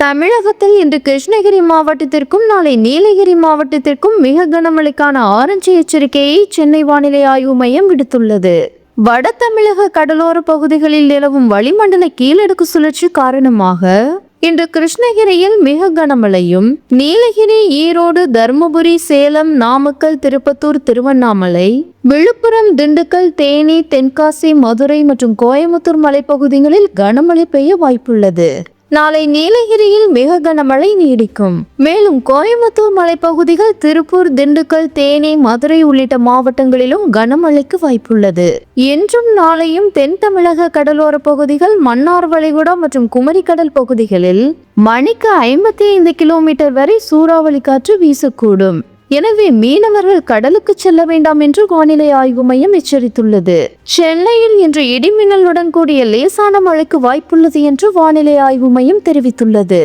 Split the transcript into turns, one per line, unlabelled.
தமிழகத்தில் இன்று கிருஷ்ணகிரி மாவட்டத்திற்கும் நாளை நீலகிரி மாவட்டத்திற்கும் மிக கனமழைக்கான ஆரஞ்சு எச்சரிக்கையை சென்னை வானிலை ஆய்வு மையம் விடுத்துள்ளது. வட தமிழக கடலோர பகுதிகளில் நிலவும் வளிமண்டல கீழடுக்கு சுழற்சி காரணமாக இன்று கிருஷ்ணகிரியில் மிக கனமழையும், நீலகிரி, ஈரோடு, தருமபுரி, சேலம், நாமக்கல், திருப்பத்தூர், திருவண்ணாமலை, விழுப்புரம், திண்டுக்கல், தேனி, தென்காசி, மதுரை மற்றும் கோயமுத்தூர் மலைப்பகுதிகளில் கனமழை பெய்ய வாய்ப்புள்ளது. நாளை நீலகிரியில் மிக கனமழை நீடிக்கும். மேலும் கோயமுத்தூர் மலைப்பகுதிகள், திருப்பூர், திண்டுக்கல், தேனி, மதுரை உள்ளிட்ட மாவட்டங்களிலும் கனமழைக்கு வாய்ப்புள்ளது. இன்றும் நாளையும் தென் தமிழக கடலோர பகுதிகள், மன்னார் வளைகுடா மற்றும் குமரிக்கடல் பகுதிகளில் மணிக்கு 55 கிலோமீட்டர் வரை சூறாவளி காற்று வீசக்கூடும். எனவே மீனவர்கள் கடலுக்கு செல்ல வேண்டாம் என்று வானிலை ஆய்வு மையம் எச்சரித்துள்ளது. சென்னையில் இன்று இடிமின்னலுடன் கூடிய லேசான மழைக்கு வாய்ப்புள்ளது என்று வானிலை ஆய்வு மையம் தெரிவித்துள்ளது.